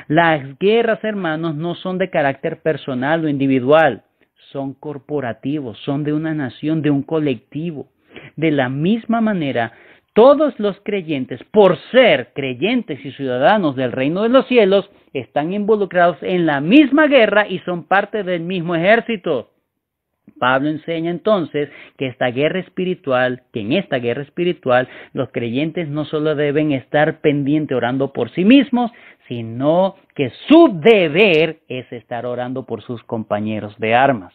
Las guerras, hermanos, no son de carácter personal o individual, son corporativos, son de una nación, de un colectivo. De la misma manera, todos los creyentes, por ser creyentes y ciudadanos del reino de los cielos, están involucrados en la misma guerra y son parte del mismo ejército. Pablo enseña entonces que en esta guerra espiritual, los creyentes no solo deben estar pendientes orando por sí mismos, sino que su deber es estar orando por sus compañeros de armas.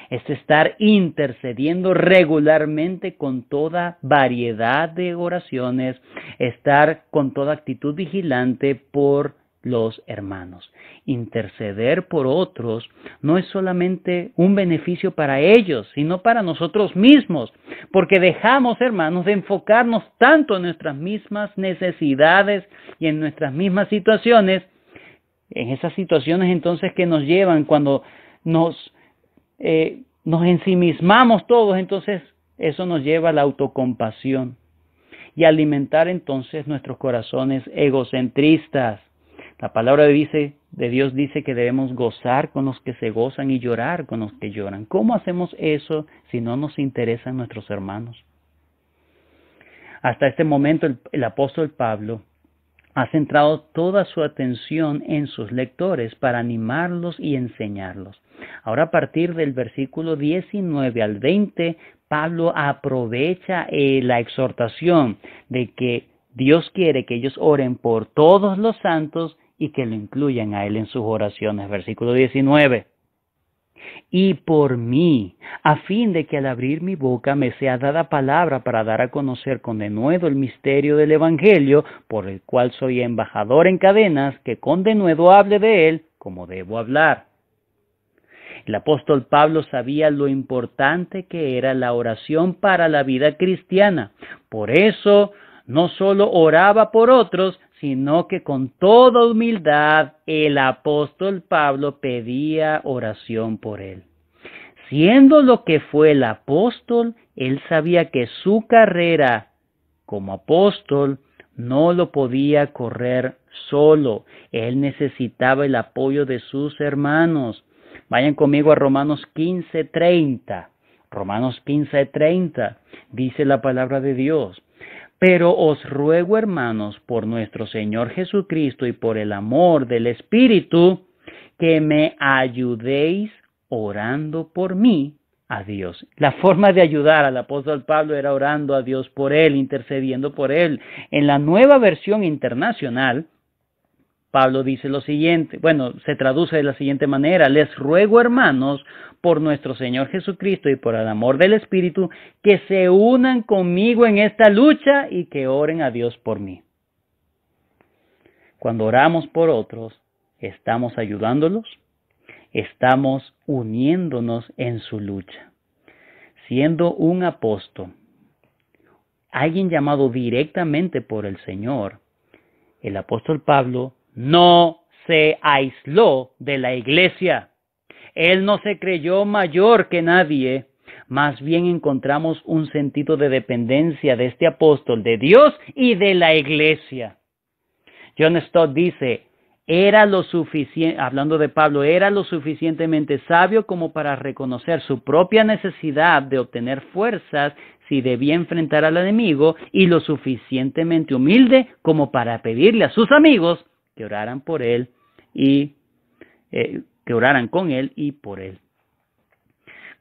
Es estar intercediendo regularmente con toda variedad de oraciones, estar con toda actitud vigilante por los hermanos. Interceder por otros no es solamente un beneficio para ellos, sino para nosotros mismos, porque dejamos, hermanos, de enfocarnos tanto en nuestras mismas necesidades y en nuestras mismas situaciones, en esas situaciones entonces que nos llevan cuando nos ensimismamos todos, entonces eso nos lleva a la autocompasión y a alimentar entonces nuestros corazones egocentristas. La palabra de Dios dice que debemos gozar con los que se gozan y llorar con los que lloran. ¿Cómo hacemos eso si no nos interesan nuestros hermanos? Hasta este momento el apóstol Pablo ha centrado toda su atención en sus lectores para animarlos y enseñarlos. Ahora, a partir del versículo 19 al 20, Pablo aprovecha la exhortación de que Dios quiere que ellos oren por todos los santos y que lo incluyan a él en sus oraciones. Versículo 19. Y por mí, a fin de que al abrir mi boca me sea dada palabra para dar a conocer con denuedo el misterio del Evangelio, por el cual soy embajador en cadenas, que con denuedo hable de él como debo hablar. El apóstol Pablo sabía lo importante que era la oración para la vida cristiana. Por eso, no solo oraba por otros, sino que con toda humildad el apóstol Pablo pedía oración por él. Siendo lo que fue el apóstol, él sabía que su carrera como apóstol no lo podía correr solo. Él necesitaba el apoyo de sus hermanos. Vayan conmigo a Romanos 15:30. Romanos 15:30 dice la palabra de Dios. Pero os ruego, hermanos, por nuestro Señor Jesucristo y por el amor del Espíritu, que me ayudéis orando por mí a Dios. La forma de ayudar al apóstol Pablo era orando a Dios por él, intercediendo por él. En la Nueva Versión Internacional, Pablo dice lo siguiente, se traduce de la siguiente manera: les ruego, hermanos, por nuestro Señor Jesucristo y por el amor del Espíritu, que se unan conmigo en esta lucha y que oren a Dios por mí. Cuando oramos por otros, estamos ayudándolos, estamos uniéndonos en su lucha. Siendo un apóstol, alguien llamado directamente por el Señor, el apóstol Pablo no se aisló de la iglesia. Él no se creyó mayor que nadie. Más bien encontramos un sentido de dependencia de este apóstol, de Dios y de la iglesia. John Stott dice, hablando de Pablo, era lo suficientemente sabio como para reconocer su propia necesidad de obtener fuerzas si debía enfrentar al enemigo, y lo suficientemente humilde como para pedirle a sus amigos que oraran por él y que oraran con él y por él.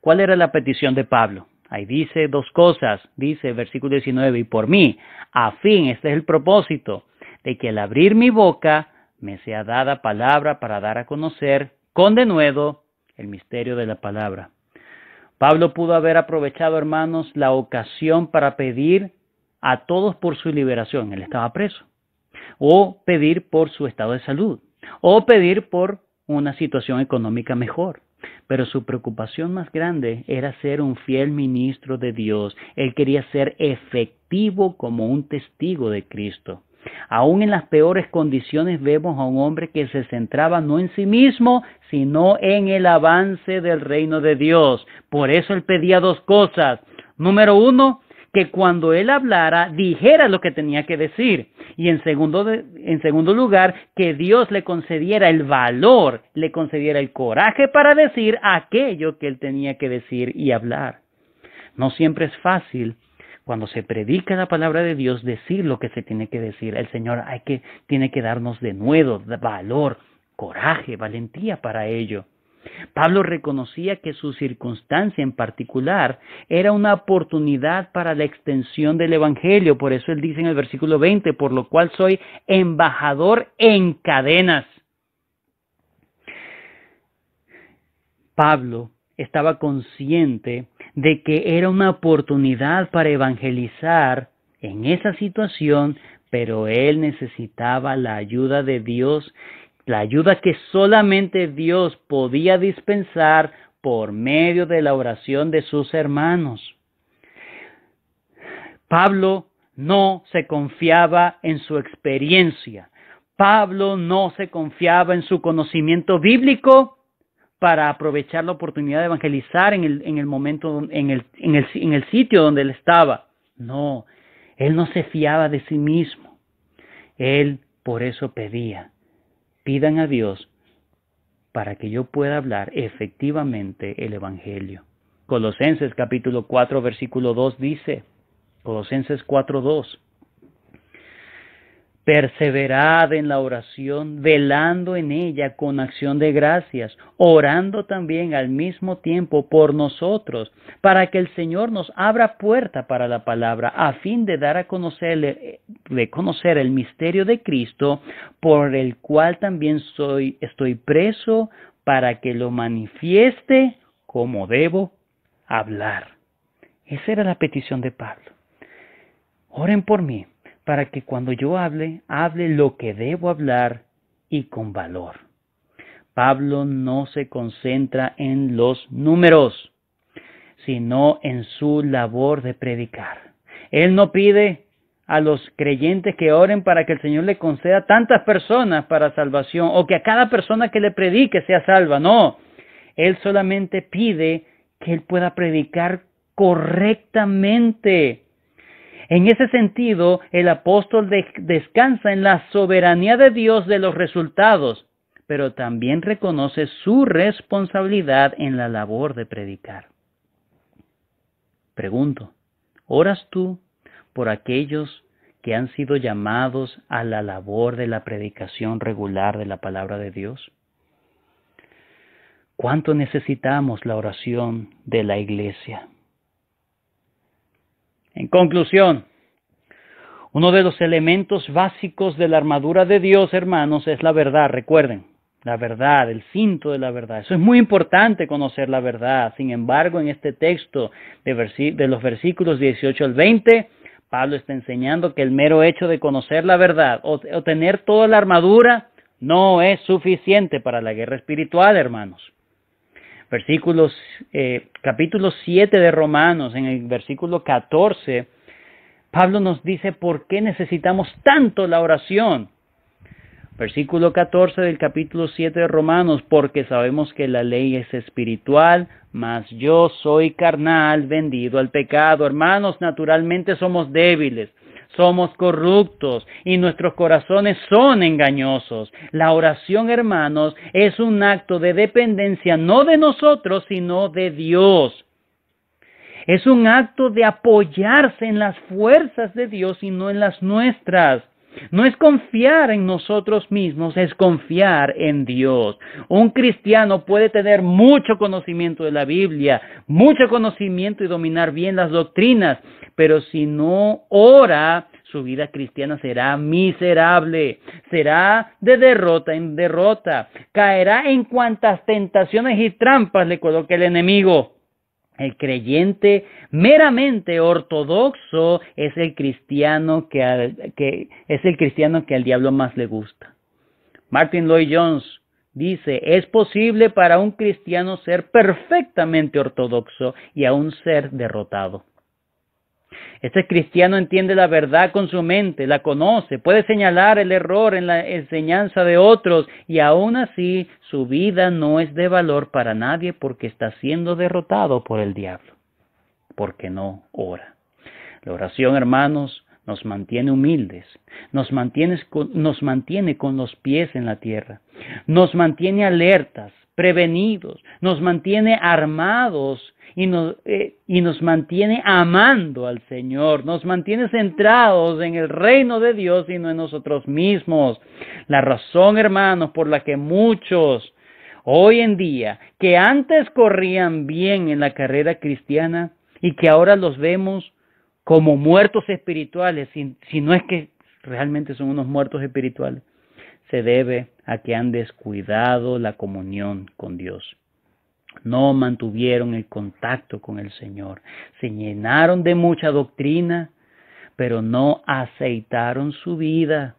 ¿Cuál era la petición de Pablo? Ahí dice dos cosas. Dice, versículo 19, y por mí, a fin, este es el propósito, de que al abrir mi boca me sea dada palabra para dar a conocer con denuedo el misterio de la palabra. Pablo pudo haber aprovechado, hermanos, la ocasión para pedir a todos por su liberación. Él estaba preso. O pedir por su estado de salud. O pedir por una situación económica mejor. Pero su preocupación más grande era ser un fiel ministro de Dios. Él quería ser efectivo como un testigo de Cristo. Aún en las peores condiciones vemos a un hombre que se centraba no en sí mismo, sino en el avance del reino de Dios. Por eso él pedía dos cosas. Número uno, que cuando él hablara, dijera lo que tenía que decir. Y en segundo lugar, que Dios le concediera el valor, le concediera el coraje para decir aquello que él tenía que decir y hablar. No siempre es fácil, cuando se predica la palabra de Dios, decir lo que se tiene que decir. El Señor tiene que darnos de nuevo valor, coraje, valentía para ello. Pablo reconocía que su circunstancia en particular era una oportunidad para la extensión del Evangelio. Por eso él dice en el versículo 20, por lo cual soy embajador en cadenas. Pablo estaba consciente de que era una oportunidad para evangelizar en esa situación, pero él necesitaba la ayuda de Dios, la ayuda que solamente Dios podía dispensar por medio de la oración de sus hermanos. Pablo no se confiaba en su experiencia. Pablo no se confiaba en su conocimiento bíblico para aprovechar la oportunidad de evangelizar en el momento, en el sitio donde él estaba. No, él no se fiaba de sí mismo. Él por eso pedía, pidan a Dios para que yo pueda hablar efectivamente el Evangelio. Colosenses capítulo 4 versículo 2 dice, Colosenses 4:2, perseverad en la oración, velando en ella con acción de gracias, orando también al mismo tiempo por nosotros, para que el Señor nos abra puerta para la palabra, a fin de dar a conocer el misterio de Cristo, por el cual también estoy preso, para que lo manifieste como debo hablar. Esa era la petición de Pablo. Oren por mí, para que cuando yo hable lo que debo hablar y con valor. Pablo no se concentra en los números, sino en su labor de predicar. Él no pide a los creyentes que oren para que el Señor le conceda tantas personas para salvación, o que a cada persona que le predique sea salva. No, él solamente pide que él pueda predicar correctamente. En ese sentido, el apóstol descansa en la soberanía de Dios de los resultados, pero también reconoce su responsabilidad en la labor de predicar. Pregunto, ¿oras tú por aquellos que han sido llamados a la labor de la predicación regular de la palabra de Dios? ¿Cuánto necesitamos la oración de la iglesia? En conclusión, uno de los elementos básicos de la armadura de Dios, hermanos, es la verdad. Recuerden, la verdad, el cinto de la verdad. Eso es muy importante, conocer la verdad. Sin embargo, en este texto de los versículos 18 al 20, Pablo está enseñando que el mero hecho de conocer la verdad o tener toda la armadura no es suficiente para la guerra espiritual, hermanos. Capítulo 7 de Romanos, en el versículo 14, Pablo nos dice por qué necesitamos tanto la oración. Versículo 14 del capítulo 7 de Romanos, porque sabemos que la ley es espiritual, mas yo soy carnal, vendido al pecado. Hermanos, naturalmente somos débiles, somos corruptos y nuestros corazones son engañosos. La oración, hermanos, es un acto de dependencia no de nosotros, sino de Dios. Es un acto de apoyarse en las fuerzas de Dios y no en las nuestras. No es confiar en nosotros mismos, es confiar en Dios. Un cristiano puede tener mucho conocimiento de la Biblia, mucho conocimiento y dominar bien las doctrinas, pero si no ora, su vida cristiana será miserable, será de derrota en derrota, caerá en cuantas tentaciones y trampas le coloque el enemigo. El creyente meramente ortodoxo es el cristiano que al diablo más le gusta. Martin Lloyd-Jones dice, es posible para un cristiano ser perfectamente ortodoxo y aún ser derrotado. Este cristiano entiende la verdad con su mente, la conoce, puede señalar el error en la enseñanza de otros y aún así su vida no es de valor para nadie porque está siendo derrotado por el diablo, porque no ora. La oración, hermanos, nos mantiene humildes, nos mantiene con los pies en la tierra, nos mantiene alertas, prevenidos, nos mantiene armados y nos mantiene amando al Señor, nos mantiene centrados en el reino de Dios y no en nosotros mismos. La razón, hermanos, por la que muchos hoy en día, que antes corrían bien en la carrera cristiana y que ahora los vemos como muertos espirituales, si no es que realmente son unos muertos espirituales, se debe a que han descuidado la comunión con Dios. No mantuvieron el contacto con el Señor. Se llenaron de mucha doctrina, pero no aceitaron su vida.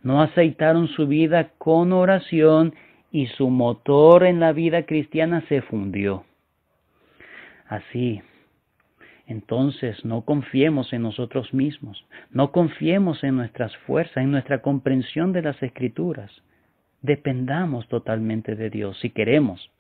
No aceitaron su vida con oración y su motor en la vida cristiana se fundió. Así, entonces no confiemos en nosotros mismos, no confiemos en nuestras fuerzas, en nuestra comprensión de las Escrituras. Dependamos totalmente de Dios si queremos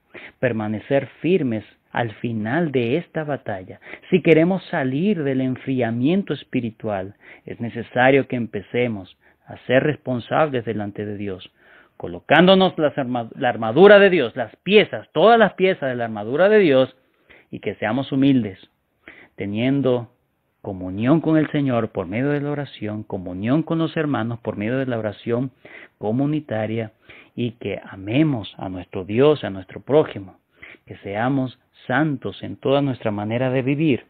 permanecer firmes al final de esta batalla. Si queremos salir del enfriamiento espiritual, es necesario que empecemos a ser responsables delante de Dios, colocándonos la armadura de Dios, las piezas, todas las piezas de la armadura de Dios, y que seamos humildes, teniendo comunión con el Señor por medio de la oración, comunión con los hermanos por medio de la oración comunitaria, y que amemos a nuestro Dios, a nuestro prójimo, que seamos santos en toda nuestra manera de vivir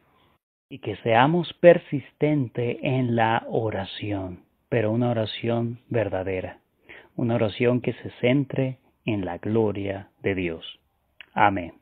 y que seamos persistentes en la oración, pero una oración verdadera, una oración que se centre en la gloria de Dios. Amén.